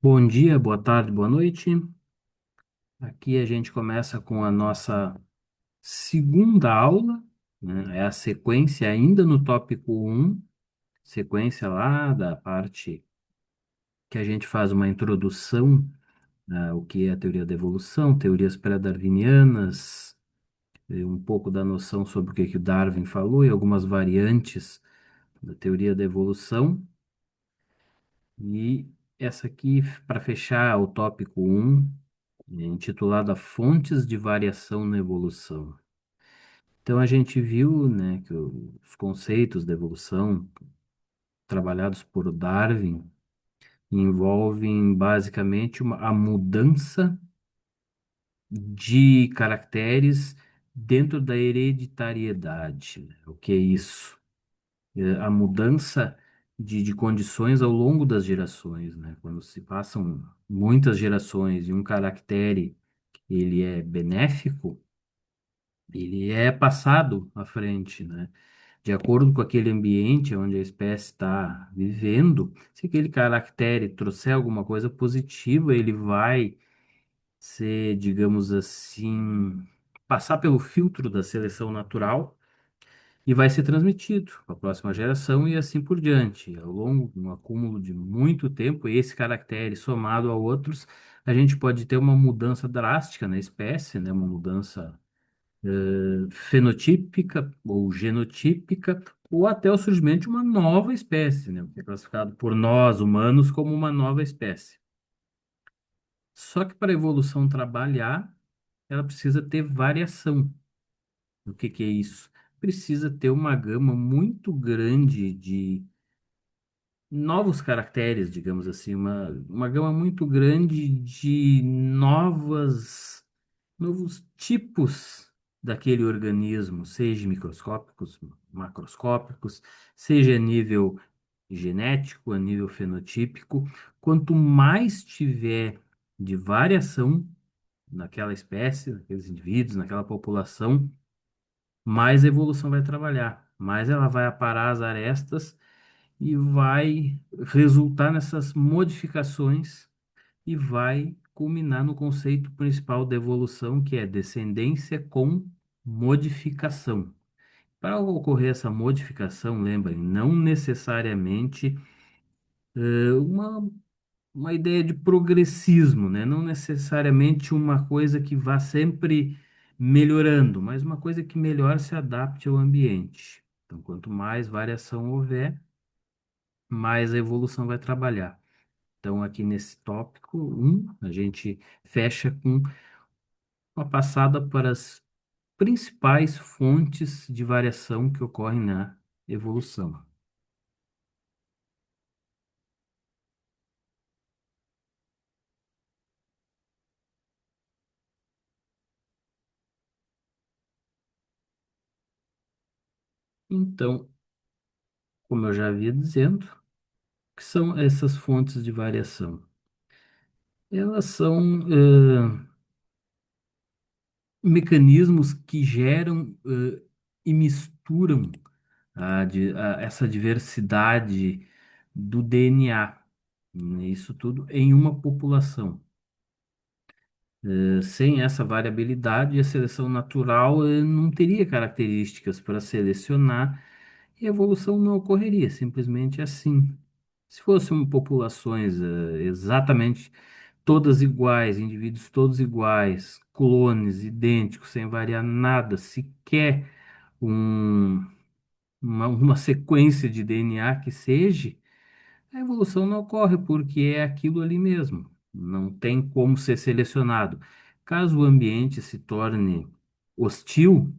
Bom dia, boa tarde, boa noite. Aqui a gente começa com a nossa segunda aula, né? É a sequência ainda no tópico um, sequência lá da parte que a gente faz uma introdução ao que é a teoria da evolução, teorias pré-darwinianas, um pouco da noção sobre o que que o Darwin falou e algumas variantes da teoria da evolução. E essa aqui, para fechar o tópico um, intitulada Fontes de Variação na Evolução. Então, a gente viu, né, que os conceitos da evolução trabalhados por Darwin envolvem basicamente a mudança de caracteres dentro da hereditariedade, né? O que é isso? A mudança de condições ao longo das gerações, né? Quando se passam muitas gerações e um caractere ele é benéfico, ele é passado à frente, né? De acordo com aquele ambiente onde a espécie está vivendo, se aquele caractere trouxer alguma coisa positiva, ele vai ser, digamos assim, passar pelo filtro da seleção natural e vai ser transmitido para a próxima geração e assim por diante. Ao longo de um acúmulo de muito tempo, esse caractere somado a outros, a gente pode ter uma mudança drástica na espécie, né? Uma mudança fenotípica ou genotípica, ou até o surgimento de uma nova espécie, né? O que é classificado por nós, humanos, como uma nova espécie. Só que para a evolução trabalhar, ela precisa ter variação. O que que é isso? Precisa ter uma gama muito grande de novos caracteres, digamos assim, uma gama muito grande de novos tipos daquele organismo, seja microscópicos, macroscópicos, seja a nível genético, a nível fenotípico. Quanto mais tiver de variação naquela espécie, naqueles indivíduos, naquela população, mais a evolução vai trabalhar, mais ela vai aparar as arestas e vai resultar nessas modificações e vai culminar no conceito principal da evolução, que é descendência com modificação. Para ocorrer essa modificação, lembrem, não necessariamente uma ideia de progressismo, né? Não necessariamente uma coisa que vá sempre melhorando, mas uma coisa que melhor se adapte ao ambiente. Então, quanto mais variação houver, mais a evolução vai trabalhar. Então, aqui nesse tópico um, a gente fecha com uma passada para as principais fontes de variação que ocorrem na evolução. Então, como eu já havia dizendo, o que são essas fontes de variação? Elas são mecanismos que geram e misturam essa diversidade do DNA, né? Isso tudo em uma população. Sem essa variabilidade, a seleção natural não teria características para selecionar e a evolução não ocorreria, simplesmente assim. Se fossem populações exatamente todas iguais, indivíduos todos iguais, clones idênticos, sem variar nada, sequer um- uma sequência de DNA que seja, a evolução não ocorre porque é aquilo ali mesmo. Não tem como ser selecionado. Caso o ambiente se torne hostil,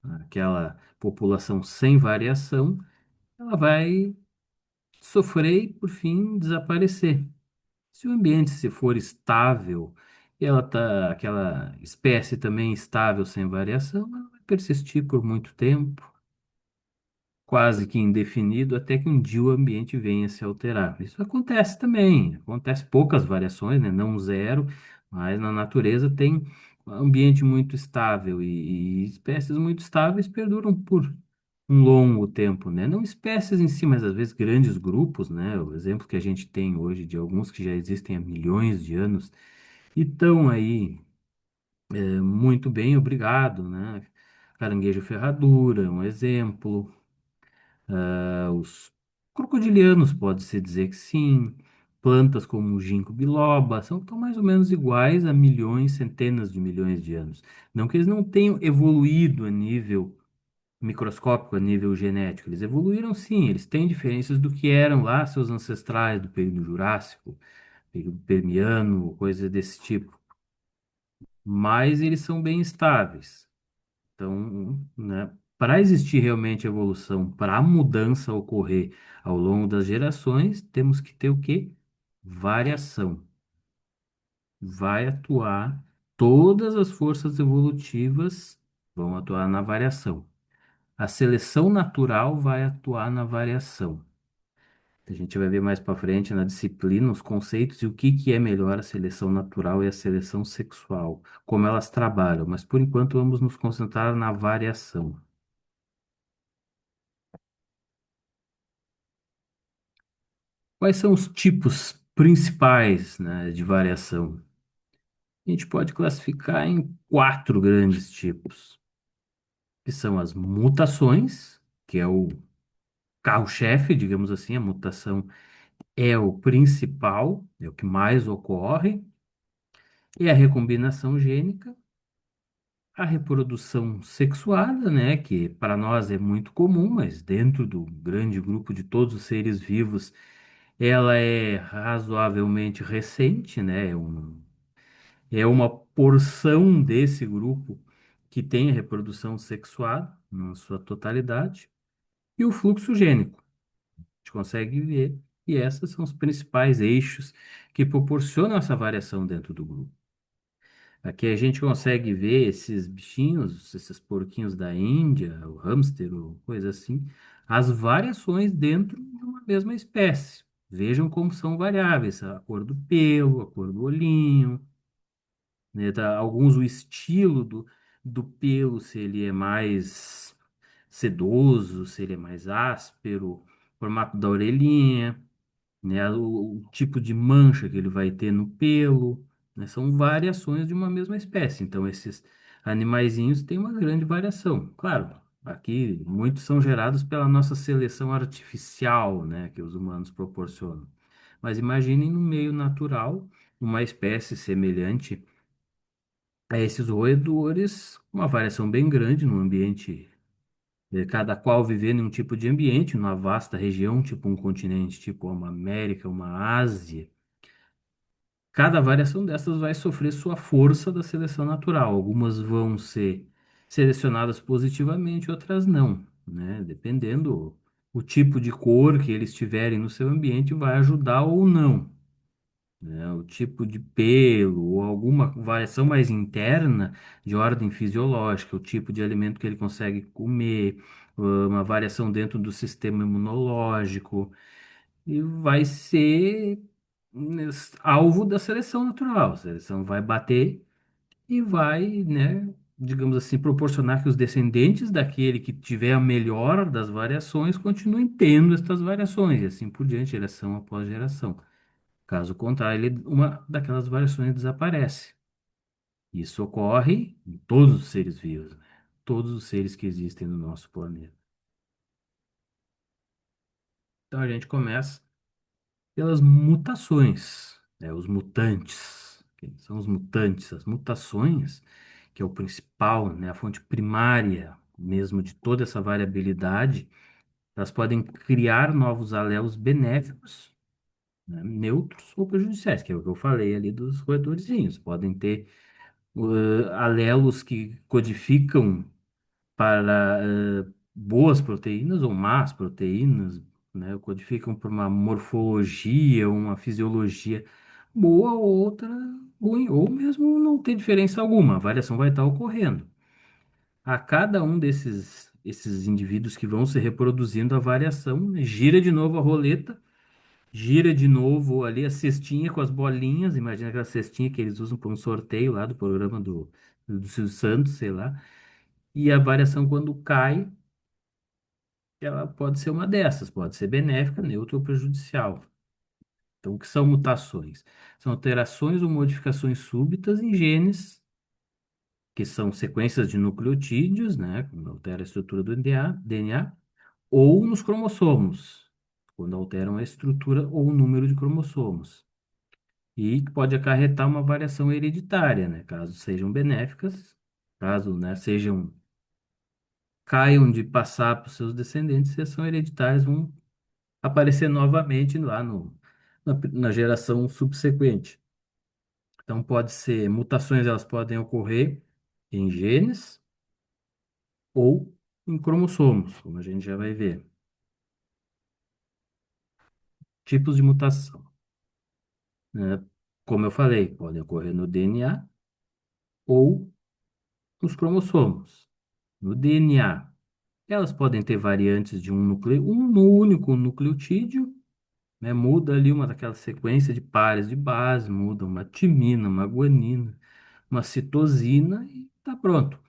aquela população sem variação, ela vai sofrer e, por fim, desaparecer. Se o ambiente se for estável e aquela espécie também estável sem variação, ela vai persistir por muito tempo, quase que indefinido, até que um dia o ambiente venha a se alterar. Isso acontece também, acontece poucas variações, né? Não zero, mas na natureza tem um ambiente muito estável e espécies muito estáveis perduram por um longo tempo, né? Não espécies em si, mas às vezes grandes grupos, né? O exemplo que a gente tem hoje de alguns que já existem há milhões de anos e estão aí muito bem, obrigado, né? Caranguejo ferradura, um exemplo. Os crocodilianos, pode-se dizer que sim. Plantas como o ginkgo biloba são tão mais ou menos iguais há milhões, centenas de milhões de anos. Não que eles não tenham evoluído a nível microscópico, a nível genético. Eles evoluíram sim, eles têm diferenças do que eram lá seus ancestrais do período Jurássico, período Permiano, coisas desse tipo. Mas eles são bem estáveis. Então, né, para existir realmente evolução, para a mudança ocorrer ao longo das gerações, temos que ter o quê? Variação. Vai atuar, todas as forças evolutivas vão atuar na variação. A seleção natural vai atuar na variação. A gente vai ver mais para frente na disciplina os conceitos e o que que é melhor a seleção natural e a seleção sexual, como elas trabalham, mas por enquanto vamos nos concentrar na variação. Quais são os tipos principais, né, de variação? A gente pode classificar em quatro grandes tipos, que são as mutações, que é o carro-chefe, digamos assim, a mutação é o principal, é o que mais ocorre, e a recombinação gênica, a reprodução sexuada, né, que para nós é muito comum, mas dentro do grande grupo de todos os seres vivos, ela é razoavelmente recente, né, é uma porção desse grupo que tem a reprodução sexuada na sua totalidade, e o fluxo gênico. A gente consegue ver, e esses são os principais eixos que proporcionam essa variação dentro do grupo. Aqui a gente consegue ver esses bichinhos, esses porquinhos da Índia, o hamster, ou coisa assim, as variações dentro de uma mesma espécie. Vejam como são variáveis, a cor do pelo, a cor do olhinho, né? Alguns o estilo do pelo, se ele é mais sedoso, se ele é mais áspero, o formato da orelhinha, né? O tipo de mancha que ele vai ter no pelo, né? São variações de uma mesma espécie. Então, esses animaizinhos têm uma grande variação. Claro, aqui muitos são gerados pela nossa seleção artificial, né? Que os humanos proporcionam. Mas imaginem no meio natural uma espécie semelhante a esses roedores, uma variação bem grande no ambiente, cada qual vivendo em um tipo de ambiente, numa vasta região, tipo um continente, tipo uma América, uma Ásia. Cada variação dessas vai sofrer sua força da seleção natural. Algumas vão ser selecionadas positivamente, outras não, né? Dependendo o tipo de cor que eles tiverem no seu ambiente, vai ajudar ou não, né? O tipo de pelo ou alguma variação mais interna de ordem fisiológica, o tipo de alimento que ele consegue comer, uma variação dentro do sistema imunológico, e vai ser alvo da seleção natural. A seleção vai bater e vai, né, digamos assim, proporcionar que os descendentes daquele que tiver a melhor das variações continuem tendo estas variações, e assim por diante, geração após geração. Caso contrário, uma daquelas variações desaparece. Isso ocorre em todos os seres vivos, né? Todos os seres que existem no nosso planeta. Então a gente começa pelas mutações, né? Os mutantes. Quem são os mutantes? As mutações, que é o principal, né? A fonte primária mesmo de toda essa variabilidade, elas podem criar novos alelos benéficos, né? Neutros ou prejudiciais, que é o que eu falei ali dos roedorzinhos. Podem ter alelos que codificam para boas proteínas ou más proteínas, né? Codificam para uma morfologia, uma fisiologia boa ou outra ruim, ou mesmo não ter diferença alguma, a variação vai estar ocorrendo. A cada um esses indivíduos que vão se reproduzindo, a variação, né, gira de novo a roleta, gira de novo ali a cestinha com as bolinhas, imagina aquela cestinha que eles usam para um sorteio lá do programa do Silvio Santos, sei lá. E a variação, quando cai, ela pode ser uma dessas, pode ser benéfica, neutra ou prejudicial. Então, o que são mutações? São alterações ou modificações súbitas em genes, que são sequências de nucleotídeos, né, quando altera a estrutura do DNA, ou nos cromossomos, quando alteram a estrutura ou o número de cromossomos. E que pode acarretar uma variação hereditária, né, caso sejam benéficas, caso, né, sejam caiam de passar para os seus descendentes, se são hereditárias, vão aparecer novamente lá na geração subsequente. Então, pode ser, mutações elas podem ocorrer em genes ou em cromossomos, como a gente já vai ver. Tipos de mutação, né? Como eu falei, podem ocorrer no DNA ou nos cromossomos. No DNA, elas podem ter variantes de um único nucleotídeo, né? Muda ali uma daquela sequência de pares de base, muda uma timina, uma guanina, uma citosina e tá pronto.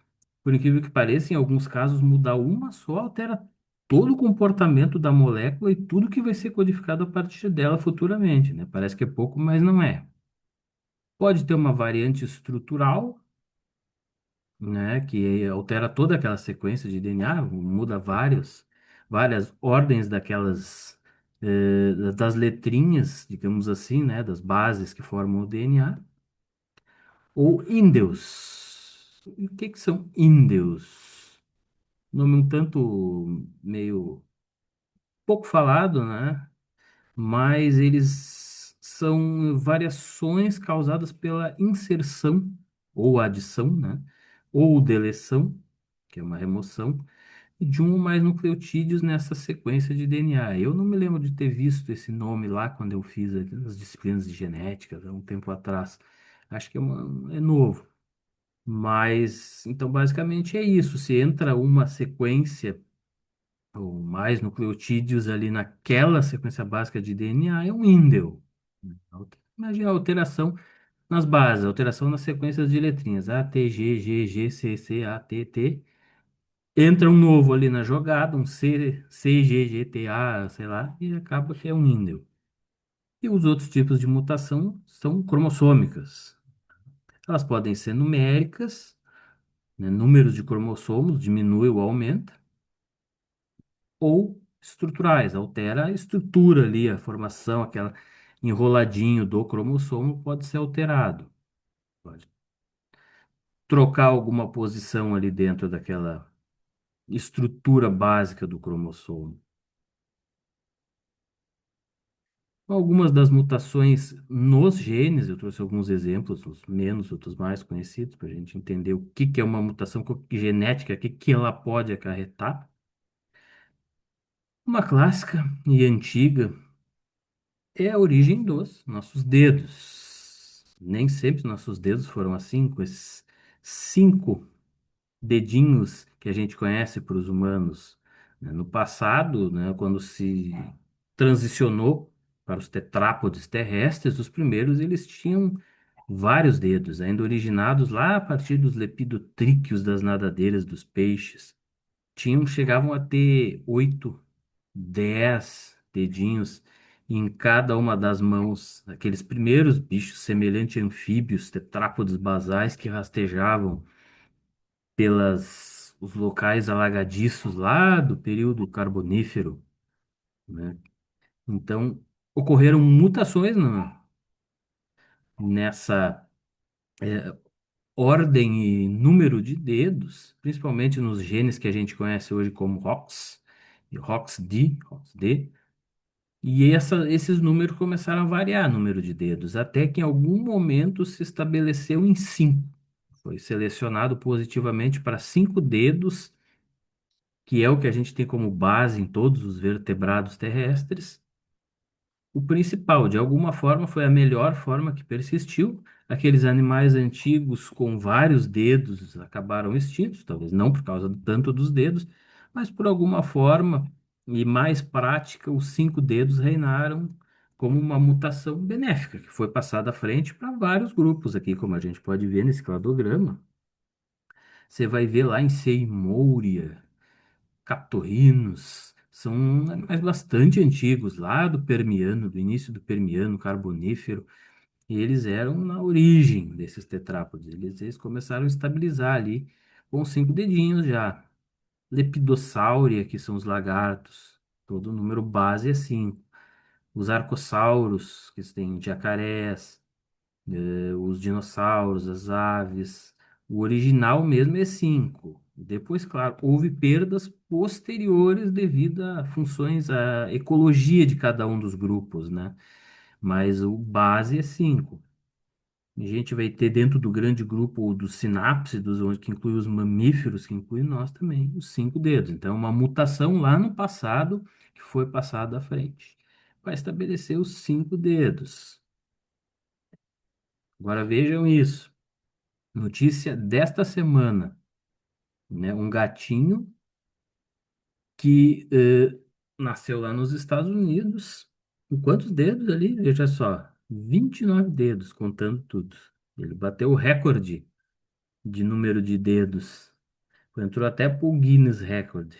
Por incrível que pareça, em alguns casos, mudar uma só altera todo o comportamento da molécula e tudo que vai ser codificado a partir dela futuramente, né? Parece que é pouco, mas não é. Pode ter uma variante estrutural, né, que altera toda aquela sequência de DNA, muda várias ordens daquelas, das letrinhas, digamos assim, né, das bases que formam o DNA, ou índeos. E o que que são índeos? Nome um tanto meio pouco falado, né? Mas eles são variações causadas pela inserção ou adição, né? Ou deleção, que é uma remoção, de um ou mais nucleotídeos nessa sequência de DNA. Eu não me lembro de ter visto esse nome lá quando eu fiz as disciplinas de genética, há um tempo atrás. Acho que é novo. Mas, então, basicamente é isso. Se entra uma sequência ou mais nucleotídeos ali naquela sequência básica de DNA, é um indel. Imagina a alteração nas bases, alteração nas sequências de letrinhas. A, T, G, G, G, C, C, A, T, T. Entra um novo ali na jogada, um C, C, G, G, T, A, sei lá, e acaba que é um indel. E os outros tipos de mutação são cromossômicas. Elas podem ser numéricas, né, números de cromossomos diminui ou aumenta, ou estruturais, altera a estrutura ali, a formação, aquela enroladinho do cromossomo pode ser alterado. Pode trocar alguma posição ali dentro daquela estrutura básica do cromossomo. Algumas das mutações nos genes, eu trouxe alguns exemplos, uns menos, outros mais conhecidos, para a gente entender o que que é uma mutação genética, o que que ela pode acarretar. Uma clássica e antiga é a origem dos nossos dedos. Nem sempre nossos dedos foram assim, com esses 5 dedinhos que a gente conhece para os humanos, né? No passado, né, quando se transicionou para os tetrápodes terrestres, os primeiros eles tinham vários dedos, ainda originados lá a partir dos lepidotríquios das nadadeiras dos peixes. Chegavam a ter 8, 10 dedinhos em cada uma das mãos, aqueles primeiros bichos semelhantes a anfíbios, tetrápodes basais que rastejavam pelas os locais alagadiços lá do período carbonífero, né? Então, ocorreram mutações nessa ordem e número de dedos, principalmente nos genes que a gente conhece hoje como ROX, e ROXD, e esses números começaram a variar, número de dedos, até que em algum momento se estabeleceu em 5. Foi selecionado positivamente para 5 dedos, que é o que a gente tem como base em todos os vertebrados terrestres. O principal, de alguma forma, foi a melhor forma que persistiu. Aqueles animais antigos com vários dedos acabaram extintos, talvez não por causa tanto dos dedos, mas por alguma forma e mais prática, os 5 dedos reinaram como uma mutação benéfica, que foi passada à frente para vários grupos aqui, como a gente pode ver nesse cladograma. Você vai ver lá em Seimouria, Capitorrinus, São animais bastante antigos, lá do Permiano, do início do Permiano, Carbonífero, e eles eram na origem desses tetrápodes. Eles começaram a estabilizar ali com 5 dedinhos já. Lepidossáurea, que são os lagartos, todo o número base é 5. Os arcossauros, que têm jacarés, os dinossauros, as aves. O original mesmo é 5. Depois, claro, houve perdas posteriores devido a funções, à ecologia de cada um dos grupos, né? Mas o base é 5. A gente vai ter dentro do grande grupo dos sinápsidos, onde que inclui os mamíferos, que inclui nós também, os 5 dedos. Então, é uma mutação lá no passado que foi passada à frente para estabelecer os 5 dedos. Agora vejam isso. Notícia desta semana, né? Um gatinho que nasceu lá nos Estados Unidos. Com quantos dedos ali? Veja só, 29 dedos, contando tudo. Ele bateu o recorde de número de dedos. Entrou até pro Guinness Record.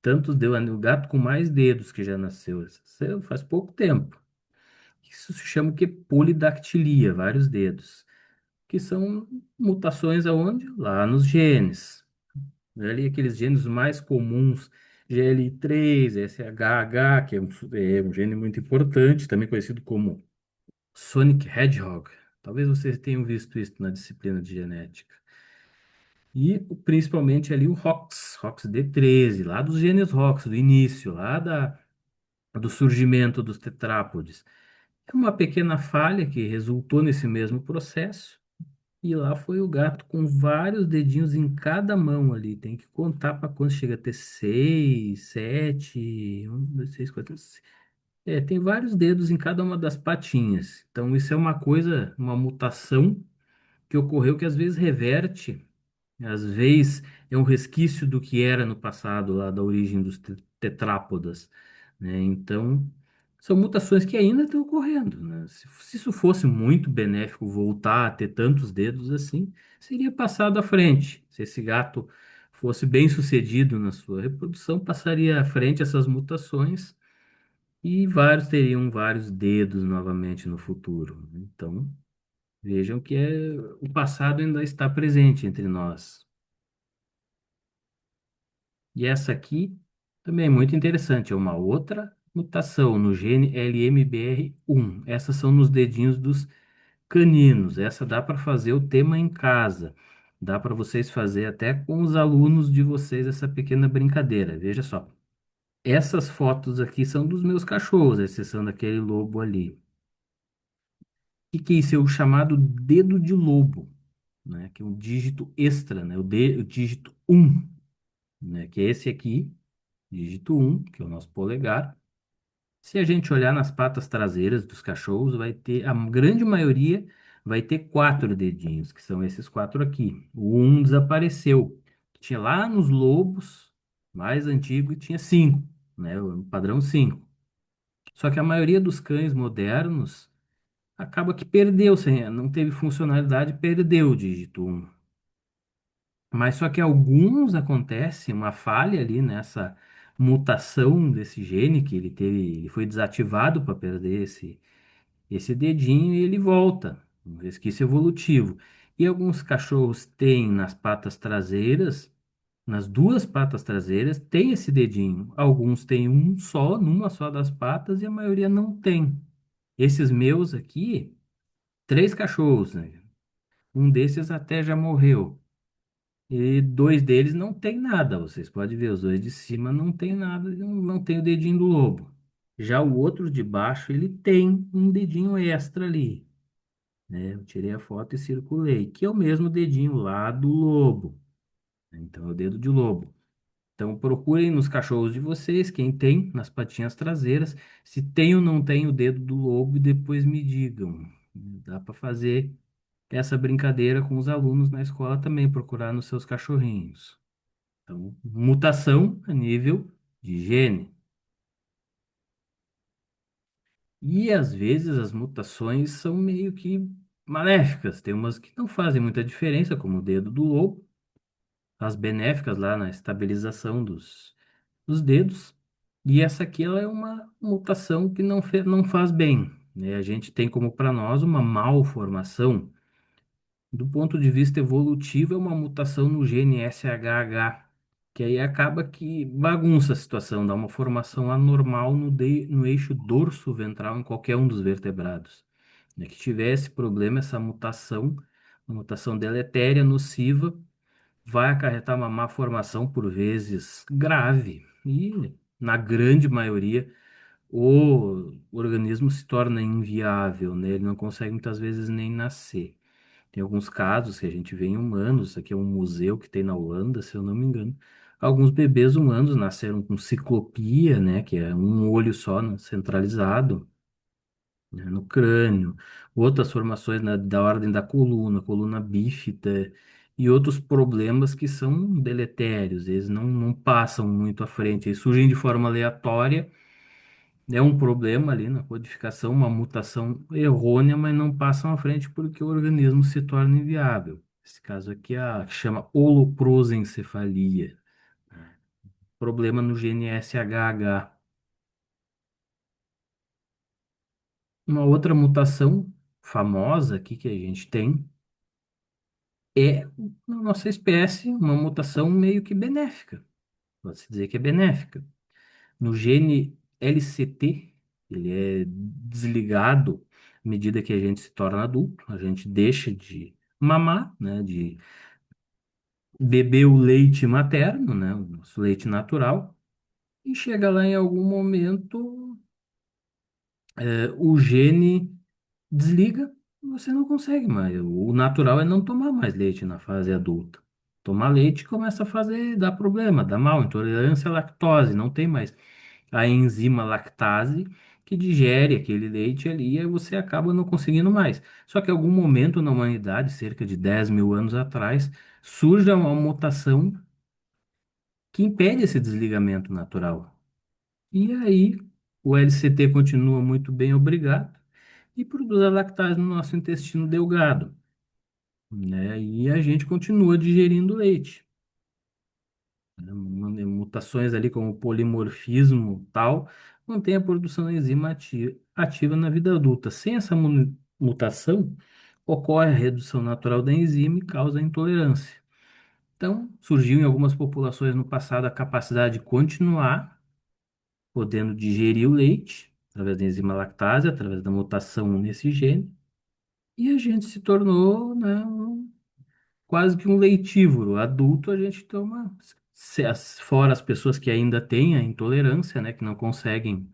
Tantos deu o gato com mais dedos que já nasceu. Isso faz pouco tempo. Isso se chama o quê? Polidactilia, vários dedos. Que são mutações aonde? Lá nos genes. Ali aqueles genes mais comuns, GL3, SHH, que é um gene muito importante, também conhecido como Sonic Hedgehog. Talvez vocês tenham visto isso na disciplina de genética. E principalmente ali o ROX D13, lá dos genes ROX, do início, do surgimento dos tetrápodes. É uma pequena falha que resultou nesse mesmo processo. E lá foi o gato com vários dedinhos em cada mão ali. Tem que contar para quando chega a ter 6, 7, 1, 2, 3, 4. Tem vários dedos em cada uma das patinhas. Então, isso é uma coisa, uma mutação que ocorreu que às vezes reverte. Às vezes é um resquício do que era no passado, lá da origem dos tetrápodas, né? Então, são mutações que ainda estão ocorrendo, né? Se isso fosse muito benéfico voltar a ter tantos dedos assim, seria passado à frente. Se esse gato fosse bem sucedido na sua reprodução, passaria à frente essas mutações e vários teriam vários dedos novamente no futuro. Então, vejam que o passado ainda está presente entre nós. E essa aqui também é muito interessante, é uma outra mutação no gene LMBR1. Essas são nos dedinhos dos caninos. Essa dá para fazer o tema em casa. Dá para vocês fazer até com os alunos de vocês essa pequena brincadeira. Veja só. Essas fotos aqui são dos meus cachorros, à exceção daquele lobo ali. O que é isso? É o chamado dedo de lobo, né? Que é um dígito extra, né? O dígito 1, né? Que é esse aqui. Dígito 1, que é o nosso polegar. Se a gente olhar nas patas traseiras dos cachorros, vai ter, a grande maioria vai ter 4 dedinhos, que são esses 4 aqui. O 1 desapareceu. Tinha lá nos lobos, mais antigo, tinha 5, né? O padrão 5. Só que a maioria dos cães modernos acaba que perdeu, não teve funcionalidade, perdeu o dígito 1. Mas só que alguns acontece uma falha ali nessa mutação desse gene que ele teve, ele foi desativado para perder esse dedinho e ele volta, um resquício evolutivo. E alguns cachorros têm nas patas traseiras, nas duas patas traseiras, tem esse dedinho. Alguns têm um só, numa só das patas, e a maioria não tem. Esses meus aqui, 3 cachorros, né? Um desses até já morreu. E 2 deles não tem nada. Vocês podem ver, os dois de cima não tem nada, não tem o dedinho do lobo. Já o outro de baixo, ele tem um dedinho extra ali, né? Eu tirei a foto e circulei, que é o mesmo dedinho lá do lobo. Então, é o dedo de lobo. Então, procurem nos cachorros de vocês, quem tem, nas patinhas traseiras, se tem ou não tem o dedo do lobo, e depois me digam. Dá para fazer essa brincadeira com os alunos na escola também, procurar nos seus cachorrinhos. Então, mutação a nível de gene. E às vezes as mutações são meio que maléficas. Tem umas que não fazem muita diferença, como o dedo do lobo, as benéficas lá na estabilização dos dedos. E essa aqui ela é uma mutação que não faz bem, né? A gente tem como para nós uma malformação. Do ponto de vista evolutivo, é uma mutação no gene SHH, que aí acaba que bagunça a situação, dá uma formação anormal no eixo dorso-ventral em qualquer um dos vertebrados. Né? Que tivesse problema, essa mutação, uma mutação deletéria, nociva, vai acarretar uma má formação, por vezes grave, e na grande maioria o organismo se torna inviável, né? Ele não consegue muitas vezes nem nascer. Tem alguns casos que a gente vê em humanos, aqui é um museu que tem na Holanda, se eu não me engano. Alguns bebês humanos nasceram com ciclopia, né, que é um olho só, né, centralizado, né, no crânio. Outras formações, né, da ordem da coluna, coluna bífida, e outros problemas que são deletérios, eles não passam muito à frente, eles surgem de forma aleatória, é um problema ali na codificação, uma mutação errônea, mas não passam à frente porque o organismo se torna inviável. Esse caso aqui é a que chama holoprosencefalia, problema no gene SHH. Uma outra mutação famosa aqui que a gente tem é, na nossa espécie, uma mutação meio que benéfica. Pode-se dizer que é benéfica. No gene LCT, ele é desligado à medida que a gente se torna adulto, a gente deixa de mamar, né, de beber o leite materno, né, o nosso leite natural, e chega lá em algum momento, o gene desliga, você não consegue mais. O natural é não tomar mais leite na fase adulta. Tomar leite começa a fazer, dar problema, dá mal, intolerância à lactose, não tem mais a enzima lactase que digere aquele leite ali e aí você acaba não conseguindo mais. Só que em algum momento na humanidade, cerca de 10 mil anos atrás, surge uma mutação que impede esse desligamento natural. E aí o LCT continua muito bem, obrigado, e produz a lactase no nosso intestino delgado, né? E a gente continua digerindo leite. Né? Mutações ali como polimorfismo tal, mantém a produção da enzima ativa na vida adulta. Sem essa mutação, ocorre a redução natural da enzima e causa intolerância. Então, surgiu em algumas populações no passado a capacidade de continuar podendo digerir o leite, através da enzima lactase, através da mutação nesse gene, e a gente se tornou, né, quase que um leitívoro. Adulto, a gente toma, fora as pessoas que ainda têm a intolerância, né, que não conseguem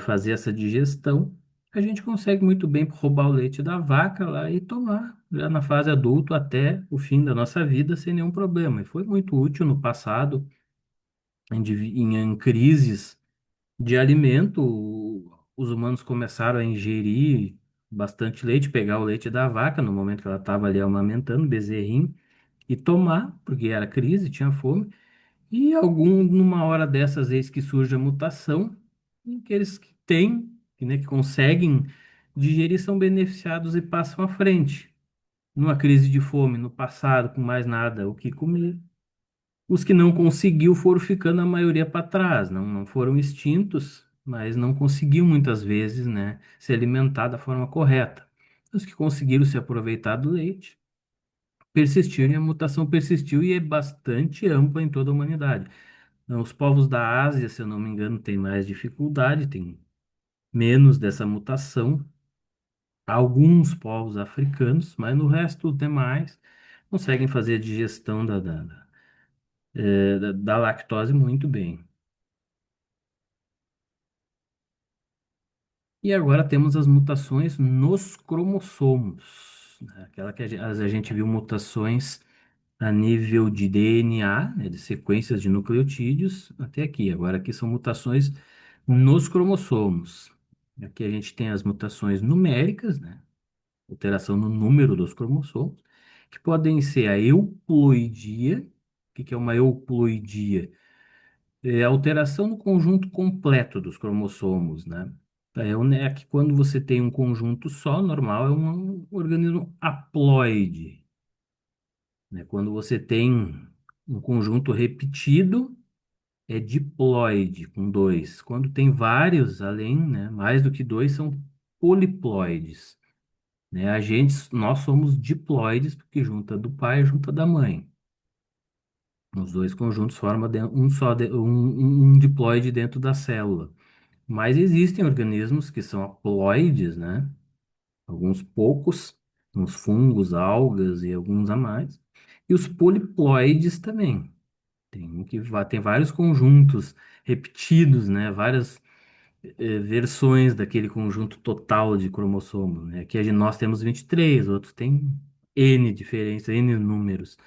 fazer essa digestão, a gente consegue muito bem roubar o leite da vaca lá e tomar, já na fase adulto, até o fim da nossa vida, sem nenhum problema. E foi muito útil no passado, em crises de alimento, os humanos começaram a ingerir bastante leite, pegar o leite da vaca no momento que ela estava ali amamentando, bezerrinho, e tomar, porque era crise, tinha fome. E numa hora dessas, eis que surge a mutação, e aqueles que têm, né, que conseguem digerir, são beneficiados e passam à frente. Numa crise de fome, no passado, com mais nada o que comer, os que não conseguiu foram ficando a maioria para trás, não foram extintos, mas não conseguiu muitas vezes, né, se alimentar da forma correta. Os que conseguiram se aproveitar do leite persistiram e a mutação persistiu e é bastante ampla em toda a humanidade. Então, os povos da Ásia, se eu não me engano, têm mais dificuldade, têm menos dessa mutação. Alguns povos africanos, mas no resto demais conseguem fazer a digestão da lactose muito bem. E agora temos as mutações nos cromossomos, né? Aquela que a gente viu mutações a nível de DNA, né, de sequências de nucleotídeos, até aqui. Agora aqui são mutações nos cromossomos. Aqui a gente tem as mutações numéricas, né, alteração no número dos cromossomos, que podem ser a euploidia. O que que é uma euploidia? É a alteração no conjunto completo dos cromossomos, né? É que quando você tem um conjunto só, normal, é um organismo haploide, né? Quando você tem um conjunto repetido, é diploide, com dois. Quando tem vários, além, né, mais do que dois, são poliploides, né? Nós somos diploides porque junta do pai e junta da mãe. Os dois conjuntos formam um diploide dentro da célula. Mas existem organismos que são haploides, né? Alguns poucos, uns fungos, algas e alguns a mais. E os poliploides também. Tem vários conjuntos repetidos, né? Várias versões daquele conjunto total de cromossomos, né? Aqui nós temos 23, outros têm N diferenças, N números.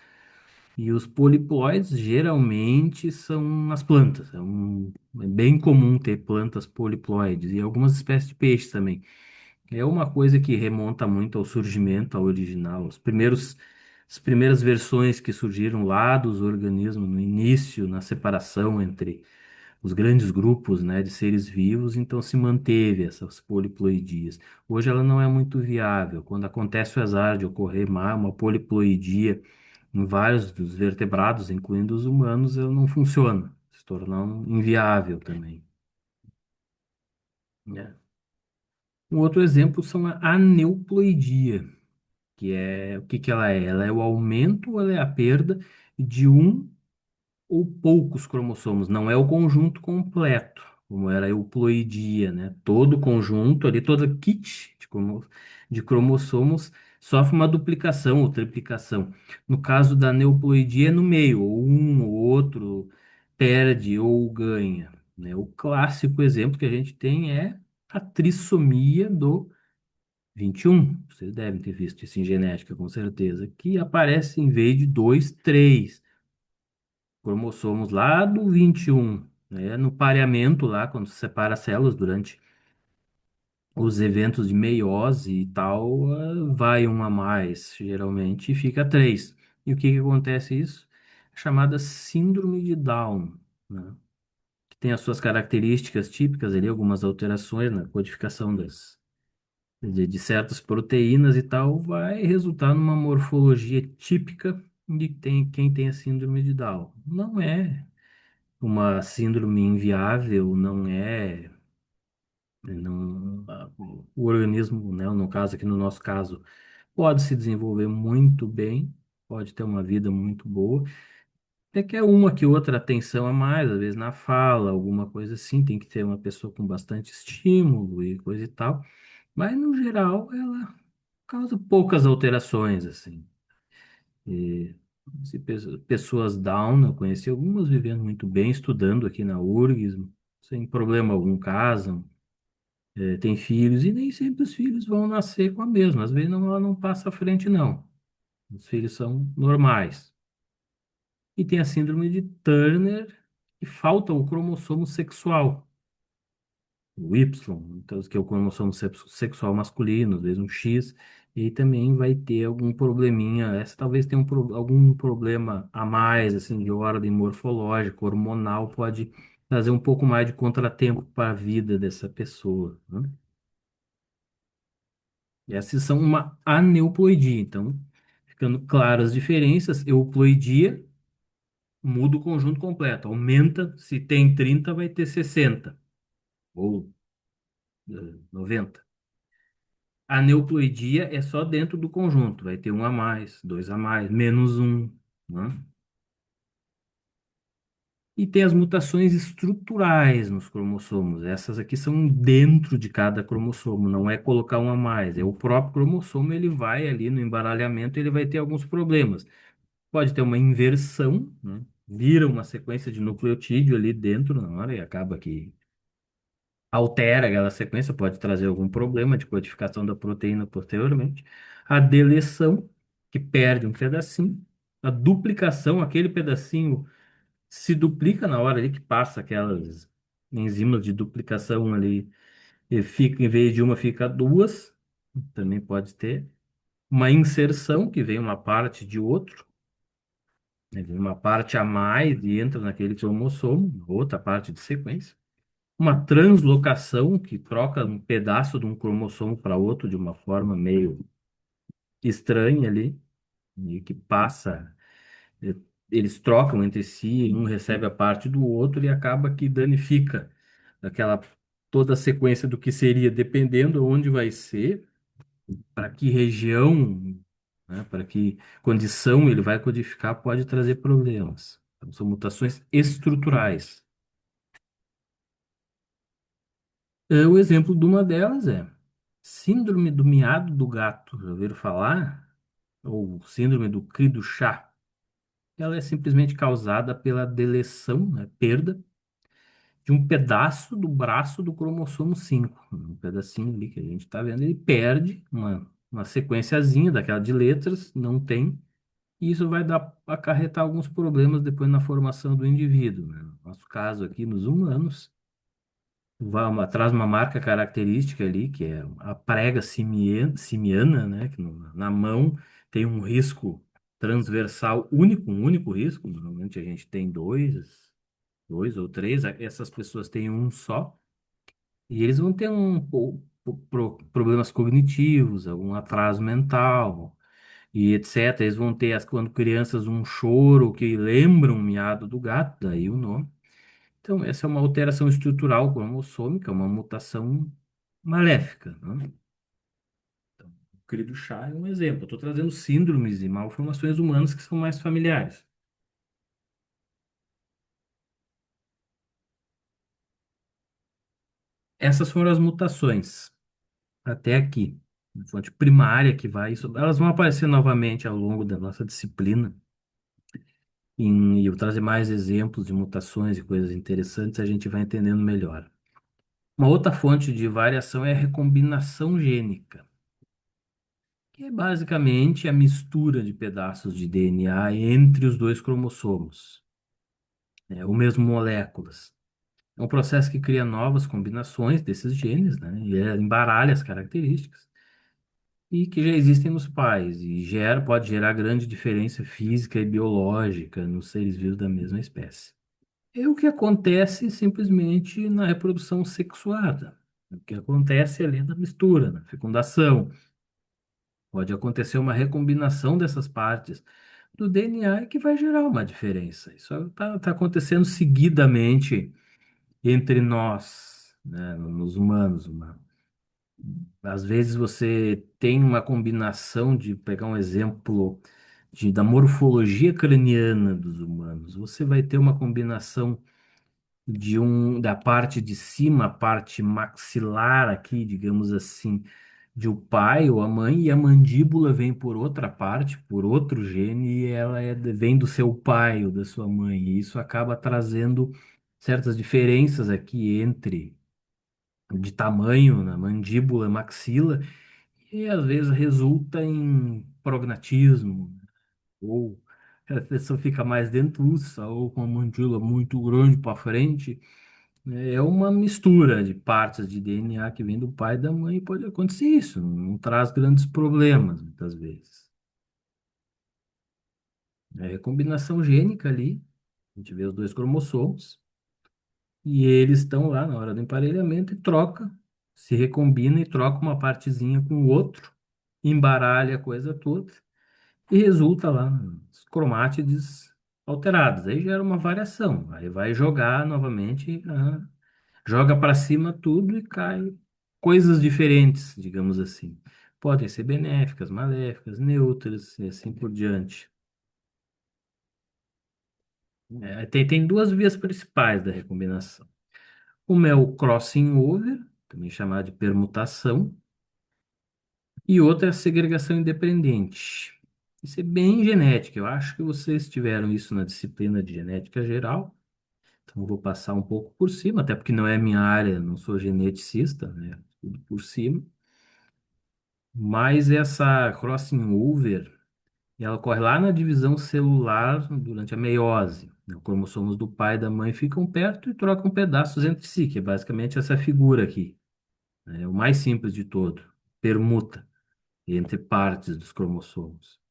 E os poliploides geralmente são as plantas. É bem comum ter plantas poliploides e algumas espécies de peixes também. É uma coisa que remonta muito ao surgimento, ao original. As primeiras versões que surgiram lá dos organismos no início, na separação entre os grandes grupos, né, de seres vivos, então se manteve essas poliploidias. Hoje ela não é muito viável. Quando acontece o azar de ocorrer uma poliploidia em vários dos vertebrados, incluindo os humanos, ela não funciona, se torna inviável também, né? Um outro exemplo são a aneuploidia, que é o que que ela é? Ela é o aumento ou ela é a perda de um ou poucos cromossomos, não é o conjunto completo, como era a euploidia, né? Todo conjunto ali, toda kit de cromossomos sofre uma duplicação ou triplicação. No caso da neuploidia é no meio, ou um ou outro perde ou ganha, né? O clássico exemplo que a gente tem é a trissomia do 21. Vocês devem ter visto isso em genética, com certeza, que aparece em vez de dois, três cromossomos lá do 21, né? No pareamento lá, quando se separa as células durante os eventos de meiose e tal, vai um a mais, geralmente, e fica três. E o que que acontece isso? É chamada síndrome de Down, né? Que tem as suas características típicas ali, algumas alterações na codificação de certas proteínas e tal, vai resultar numa morfologia típica de quem tem a síndrome de Down. Não é uma síndrome inviável, o organismo, né, no caso aqui no nosso caso, pode se desenvolver muito bem, pode ter uma vida muito boa. É que é uma que outra atenção a mais, às vezes na fala, alguma coisa assim, tem que ter uma pessoa com bastante estímulo e coisa e tal, mas no geral ela causa poucas alterações, assim. E pessoas down, eu conheci algumas vivendo muito bem, estudando aqui na URGS, sem problema algum, casam, têm filhos, e nem sempre os filhos vão nascer com a mesma. Às vezes não, ela não passa à frente, não. Os filhos são normais. E tem a síndrome de Turner, que falta o cromossomo sexual, o Y, então, que é o cromossomo sexual masculino, às vezes um X, e também vai ter algum probleminha. Essa talvez tenha algum problema a mais, assim, de ordem morfológica, hormonal, pode trazer um pouco mais de contratempo para a vida dessa pessoa, né? E essas são uma aneuploidia, então, ficando claras as diferenças, euploidia muda o conjunto completo, aumenta, se tem 30 vai ter 60 ou 90. A neuploidia é só dentro do conjunto, vai ter um a mais, dois a mais, menos um, né? E tem as mutações estruturais nos cromossomos. Essas aqui são dentro de cada cromossomo, não é colocar um a mais. É o próprio cromossomo, ele vai ali no embaralhamento, ele vai ter alguns problemas. Pode ter uma inversão, né? Vira uma sequência de nucleotídeo ali dentro na hora e acaba que altera aquela sequência, pode trazer algum problema de codificação da proteína posteriormente. A deleção, que perde um pedacinho. A duplicação, aquele pedacinho se duplica na hora ali que passa aquelas enzimas de duplicação ali, e fica, em vez de uma, fica duas, também pode ter. Uma inserção, que vem uma parte de outro, né? Vem uma parte a mais e entra naquele cromossomo, outra parte de sequência. Uma translocação que troca um pedaço de um cromossomo para outro de uma forma meio estranha ali, e que passa. eles trocam entre si, um recebe a parte do outro e acaba que danifica aquela toda a sequência do que seria, dependendo onde vai ser, para que região, né, para que condição ele vai codificar, pode trazer problemas. Então, são mutações estruturais. O exemplo de uma delas é síndrome do miado do gato. Já ouviram falar? Ou síndrome do cri do chá. Ela é simplesmente causada pela deleção, né, perda de um pedaço do braço do cromossomo 5. Um pedacinho ali que a gente está vendo, ele perde uma sequenciazinha daquela de letras, não tem, e isso vai acarretar alguns problemas depois na formação do indivíduo, né? No nosso caso aqui, nos humanos, traz uma marca característica ali, que é a prega simiana, né? Que na mão tem um risco transversal único, um único risco. Normalmente a gente tem dois ou três, essas pessoas têm um só, e eles vão ter problemas cognitivos, algum atraso mental, e etc. Eles vão ter, quando crianças, um choro que lembra um miado do gato, daí o nome. Então, essa é uma alteração estrutural cromossômica, uma mutação maléfica, né? O querido chá é um exemplo. Estou trazendo síndromes e malformações humanas que são mais familiares. Essas foram as mutações até aqui. A fonte primária que vai, elas vão aparecer novamente ao longo da nossa disciplina. E eu trazer mais exemplos de mutações e coisas interessantes, a gente vai entendendo melhor. Uma outra fonte de variação é a recombinação gênica, que é basicamente a mistura de pedaços de DNA entre os dois cromossomos, né, ou mesmo moléculas. É um processo que cria novas combinações desses genes, né, e embaralha as características, e que já existem nos pais, e pode gerar grande diferença física e biológica nos seres vivos da mesma espécie. É o que acontece simplesmente na reprodução sexuada. O que acontece ali na mistura, na fecundação. Pode acontecer uma recombinação dessas partes do DNA que vai gerar uma diferença. Isso está acontecendo seguidamente entre nós, né, nos humanos. Às vezes você tem uma combinação de pegar um exemplo da morfologia craniana dos humanos. Você vai ter uma combinação da parte de cima, a parte maxilar aqui, digamos assim, de o pai ou a mãe, e a mandíbula vem por outra parte, por outro gene, e ela vem do seu pai ou da sua mãe. E isso acaba trazendo certas diferenças aqui entre de tamanho na mandíbula, maxila, e às vezes resulta em prognatismo, ou a pessoa fica mais dentuça, ou com a mandíbula muito grande para frente. É uma mistura de partes de DNA que vem do pai e da mãe, e pode acontecer isso, não traz grandes problemas, muitas vezes. É combinação gênica ali, a gente vê os dois cromossomos, e eles estão lá na hora do emparelhamento e troca, se recombina e troca uma partezinha com o outro, embaralha a coisa toda, e resulta lá nos cromátides alterados. Aí gera uma variação, aí vai jogar novamente joga para cima tudo e cai coisas diferentes, digamos assim. Podem ser benéficas, maléficas, neutras e assim por diante. Tem duas vias principais da recombinação. Uma é o crossing over, também chamado de permutação, e outra é a segregação independente. Isso é bem genética. Eu acho que vocês tiveram isso na disciplina de genética geral. Então, eu vou passar um pouco por cima, até porque não é minha área, não sou geneticista, né? Tudo por cima. Mas essa crossing over, ela ocorre lá na divisão celular durante a meiose, né? Os cromossomos do pai e da mãe ficam perto e trocam pedaços entre si, que é basicamente essa figura aqui, né? É o mais simples de todo, permuta entre partes dos cromossomos.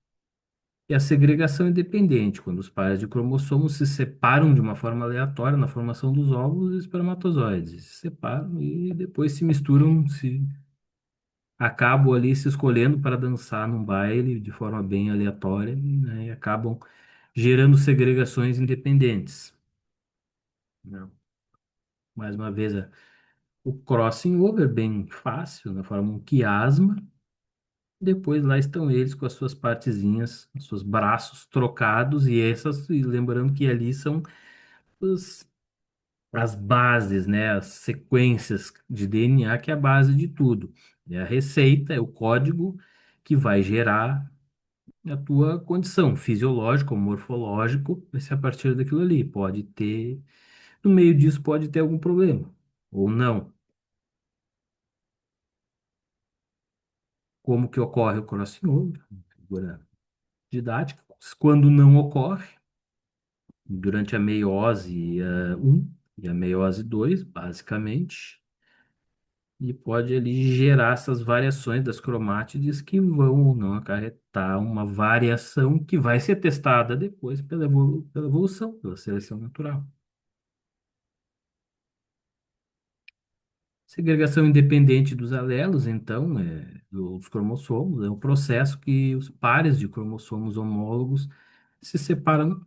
E a segregação independente, quando os pares de cromossomos se separam de uma forma aleatória na formação dos óvulos e espermatozoides, se separam e depois se misturam, se acabam ali se escolhendo para dançar num baile de forma bem aleatória, né, e acabam gerando segregações independentes. Não. Mais uma vez, o crossing over bem fácil, né? Forma um quiasma. Depois lá estão eles com as suas partezinhas, os seus braços trocados e lembrando que ali são os- as bases, né? As sequências de DNA que é a base de tudo. É a receita, é o código que vai gerar a tua condição fisiológica ou morfológico, vai ser a partir daquilo ali. Pode ter, no meio disso pode ter algum problema ou não. Como que ocorre o crossing over? Figura didática. Quando não ocorre, durante a meiose 1 e a meiose 2, basicamente, e pode ali gerar essas variações das cromátides que vão ou não acarretar uma variação que vai ser testada depois pela evolução, pela seleção natural. Segregação independente dos alelos, então, dos cromossomos, é um processo que os pares de cromossomos homólogos se separam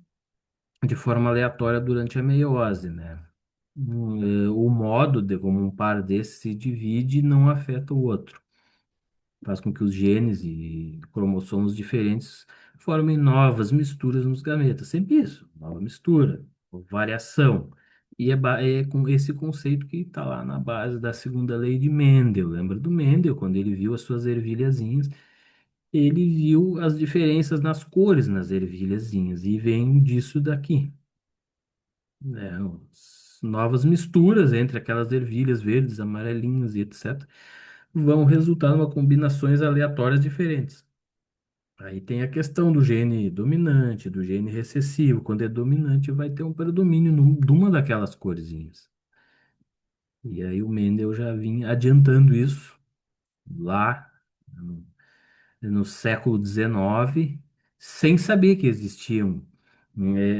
de forma aleatória durante a meiose, né? O modo de como um par desses se divide não afeta o outro. Faz com que os genes e cromossomos diferentes formem novas misturas nos gametas. Sempre isso, nova mistura, ou variação. E é com esse conceito que está lá na base da segunda lei de Mendel. Lembra do Mendel, quando ele viu as suas ervilhazinhas, ele viu as diferenças nas cores nas ervilhazinhas, e vem disso daqui, né? Novas misturas entre aquelas ervilhas verdes, amarelinhas e etc. vão resultar numa combinações aleatórias diferentes. Aí tem a questão do gene dominante, do gene recessivo. Quando é dominante, vai ter um predomínio de uma daquelas corzinhas. E aí o Mendel já vinha adiantando isso lá no século XIX, sem saber que existiam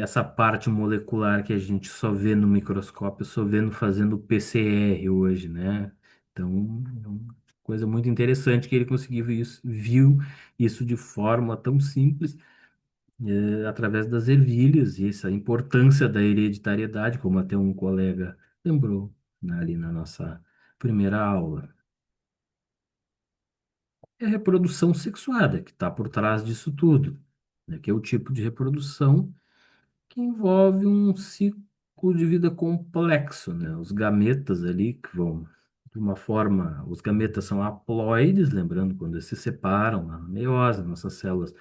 essa parte molecular que a gente só vê no microscópio, só vendo fazendo PCR hoje, né? Então, é uma coisa muito interessante que ele conseguiu isso, viu isso de forma tão simples, através das ervilhas, e essa importância da hereditariedade, como até um colega lembrou, né, ali na nossa primeira aula. É a reprodução sexuada que está por trás disso tudo, né? Que é o tipo de reprodução que envolve um ciclo de vida complexo, né? Os gametas ali que vão, de uma forma, os gametas são haploides, lembrando quando eles se separam na meiose, nossas células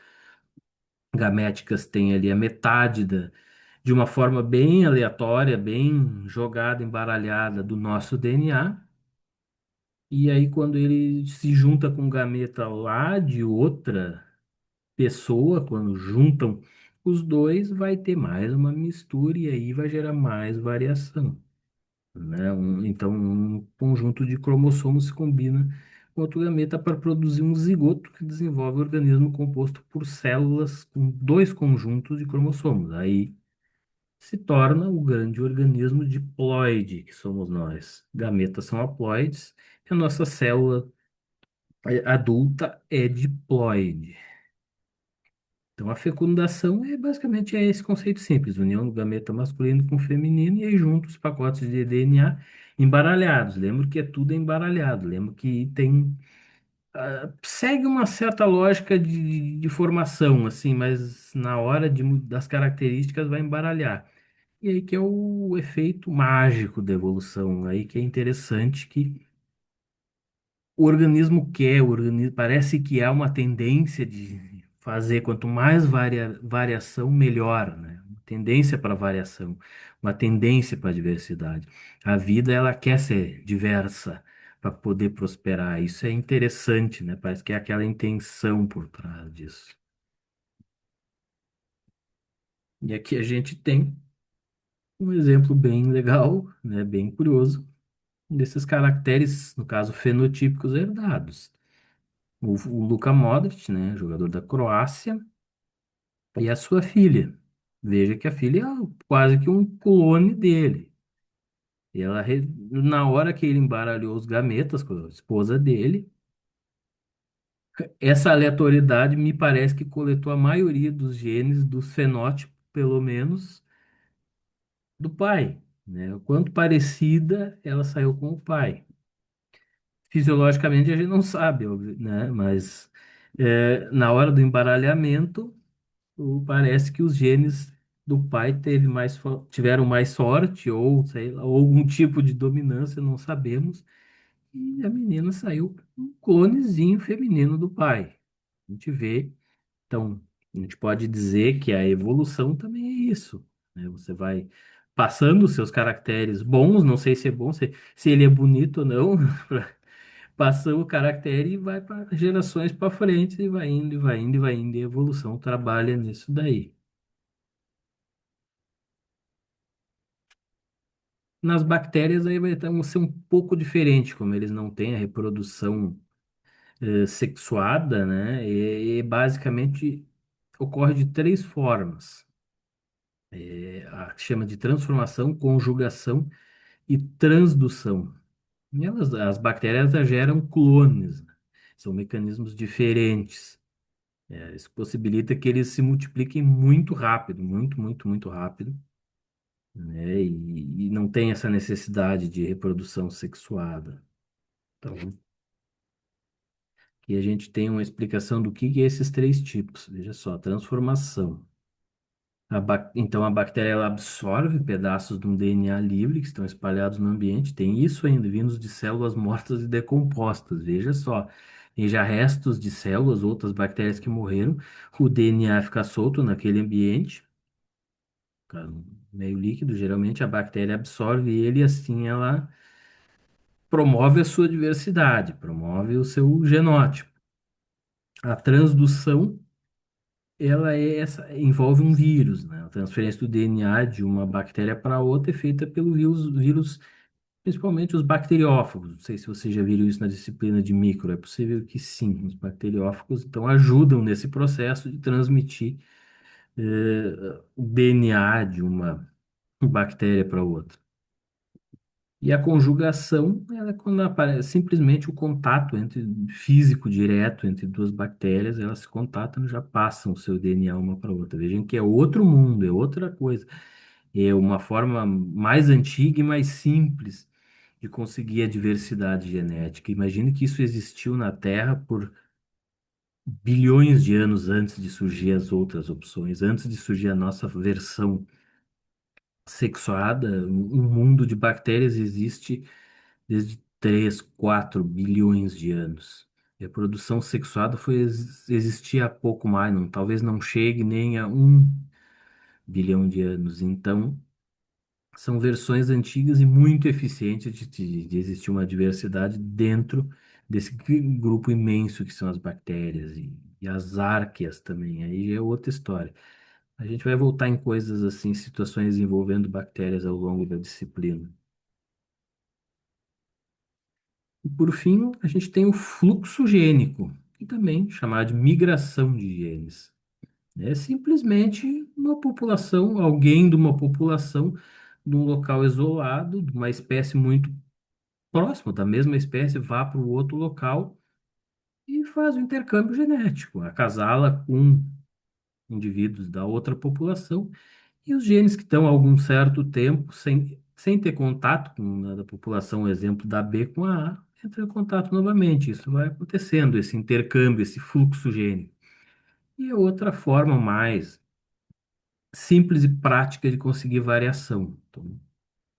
gaméticas têm ali a metade de uma forma bem aleatória, bem jogada, embaralhada do nosso DNA. E aí, quando ele se junta com um gameta lá de outra pessoa, quando juntam os dois, vai ter mais uma mistura e aí vai gerar mais variação, né? Então, um conjunto de cromossomos se combina com outro gameta para produzir um zigoto que desenvolve o organismo composto por células com dois conjuntos de cromossomos. Aí se torna o grande organismo diploide, que somos nós. Gametas são haploides e a nossa célula adulta é diploide. Então, a fecundação é basicamente esse conceito simples, união do gameta masculino com feminino, e aí juntos os pacotes de DNA embaralhados. Lembro que é tudo embaralhado, lembro que tem, segue uma certa lógica de formação, assim, mas na hora das características vai embaralhar. E aí que é o efeito mágico da evolução, aí que é interessante que o organismo quer, o organismo, parece que há uma tendência de fazer quanto mais variação, melhor, né? Uma tendência para variação, uma tendência para diversidade. A vida, ela quer ser diversa para poder prosperar. Isso é interessante, né? Parece que é aquela intenção por trás disso. E aqui a gente tem um exemplo bem legal, né? Bem curioso, desses caracteres, no caso, fenotípicos herdados. O Luka Modric, né, jogador da Croácia, e a sua filha. Veja que a filha é quase que um clone dele. E na hora que ele embaralhou os gametas com a esposa dele, essa aleatoriedade me parece que coletou a maioria dos genes dos fenótipos pelo menos, do pai, né? O quanto parecida ela saiu com o pai. Fisiologicamente a gente não sabe, óbvio, né? Mas na hora do embaralhamento, parece que os genes do pai tiveram mais sorte, ou sei lá, ou algum tipo de dominância, não sabemos. E a menina saiu um clonezinho feminino do pai. A gente vê. Então, a gente pode dizer que a evolução também é isso, né? Você vai passando os seus caracteres bons, não sei se é bom, se ele é bonito ou não, passa o caractere e vai para gerações para frente, e vai indo, e vai indo, e vai indo, e a evolução trabalha nisso daí. Nas bactérias aí ser um pouco diferente, como eles não têm a reprodução sexuada, né? E basicamente ocorre de três formas. Chama de transformação, conjugação e transdução. As bactérias elas geram clones, né? São mecanismos diferentes. Isso possibilita que eles se multipliquem muito rápido, muito, muito, muito rápido, né? E não tem essa necessidade de reprodução sexuada. Então, aqui a gente tem uma explicação do que é esses três tipos. Veja só, transformação. Então, a bactéria ela absorve pedaços de um DNA livre que estão espalhados no ambiente. Tem isso ainda, vindos de células mortas e decompostas. Veja só, tem já restos de células, outras bactérias que morreram. O DNA fica solto naquele ambiente, fica meio líquido. Geralmente, a bactéria absorve ele e assim ela promove a sua diversidade, promove o seu genótipo. A transdução envolve um vírus, né? A transferência do DNA de uma bactéria para outra é feita pelo vírus, principalmente os bacteriófagos. Não sei se você já viu isso na disciplina de micro, é possível que sim. Os bacteriófagos, então, ajudam nesse processo de transmitir o DNA de uma bactéria para outra. E a conjugação, ela é quando aparece simplesmente o contato físico direto entre duas bactérias, elas se contatam e já passam o seu DNA uma para outra. Vejam que é outro mundo, é outra coisa. É uma forma mais antiga e mais simples de conseguir a diversidade genética. Imagine que isso existiu na Terra por bilhões de anos antes de surgir as outras opções, antes de surgir a nossa versão sexuada. Um mundo de bactérias existe desde 3, 4 bilhões de anos. E a produção sexuada existia há pouco mais, não, talvez não chegue nem a 1 bilhão de anos. Então, são versões antigas e muito eficientes de existir uma diversidade dentro desse grupo imenso que são as bactérias e as arqueias também. Aí já é outra história. A gente vai voltar em coisas assim, situações envolvendo bactérias ao longo da disciplina. E por fim, a gente tem o fluxo gênico, que também é chamado de migração de genes. É simplesmente uma população, alguém de uma população, de um local isolado, de uma espécie muito próxima, da mesma espécie, vá para o outro local e faz o intercâmbio genético, acasala com indivíduos da outra população. E os genes que estão há algum certo tempo sem ter contato com a da população, exemplo da B com a A, entram em contato novamente. Isso vai acontecendo, esse intercâmbio, esse fluxo gênico. E a outra forma mais simples e prática de conseguir variação. Então,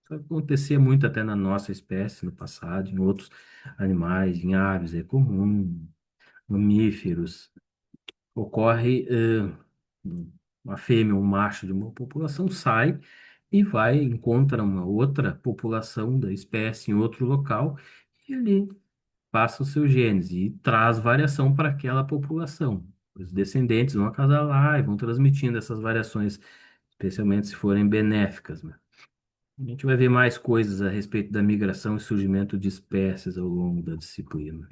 isso acontecia muito até na nossa espécie no passado, em outros animais, em aves, é comum, mamíferos. Ocorre, uma fêmea, um macho de uma população sai e vai, encontra uma outra população da espécie em outro local e ali passa os seus genes e traz variação para aquela população. Os descendentes vão acasalar e vão transmitindo essas variações, especialmente se forem benéficas, né? A gente vai ver mais coisas a respeito da migração e surgimento de espécies ao longo da disciplina.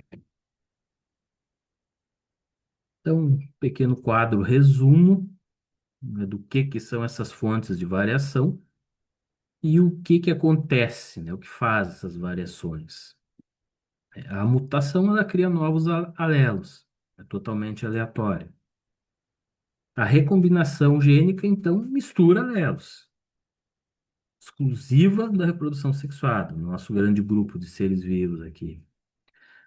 Então, um pequeno quadro resumo, né, do que são essas fontes de variação e o que acontece, né, o que faz essas variações. A mutação ela cria novos alelos, é totalmente aleatório. A recombinação gênica, então, mistura alelos, exclusiva da reprodução sexuada, no nosso grande grupo de seres vivos aqui.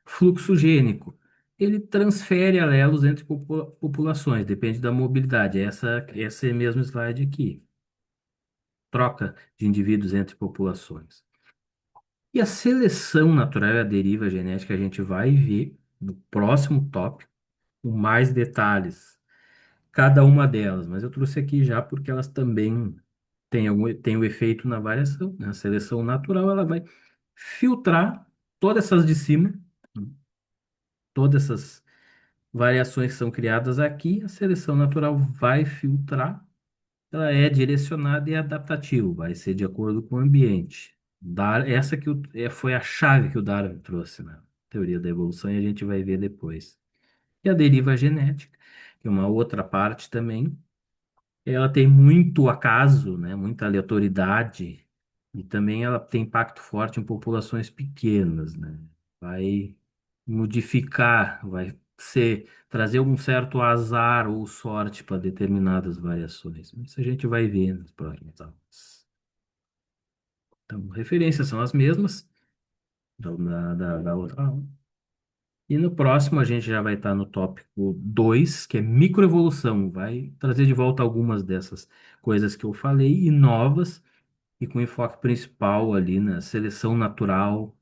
Fluxo gênico, ele transfere alelos entre populações, depende da mobilidade. Esse mesmo slide aqui. Troca de indivíduos entre populações. E a seleção natural e a deriva genética a gente vai ver no próximo tópico, com mais detalhes, cada uma delas. Mas eu trouxe aqui já porque elas também têm o efeito na variação, né? A seleção natural ela vai filtrar todas essas de cima, todas essas variações que são criadas aqui, a seleção natural vai filtrar. Ela é direcionada e adaptativa, vai ser de acordo com o ambiente. Essa que foi a chave que o Darwin trouxe na teoria da evolução e a gente vai ver depois. E a deriva genética, que é uma outra parte também, ela tem muito acaso, né, muita aleatoriedade e também ela tem impacto forte em populações pequenas, né? Vai modificar, vai trazer um certo azar ou sorte para determinadas variações. Isso a gente vai ver nas próximas aulas. Então, referências são as mesmas da outra aula. E no próximo a gente já vai estar no tópico 2 que é microevolução. Vai trazer de volta algumas dessas coisas que eu falei e novas, e com enfoque principal ali na seleção natural,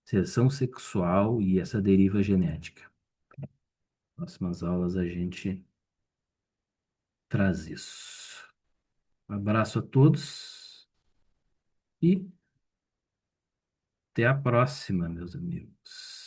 seleção sexual e essa deriva genética. Próximas aulas a gente traz isso. Um abraço a todos e até a próxima, meus amigos.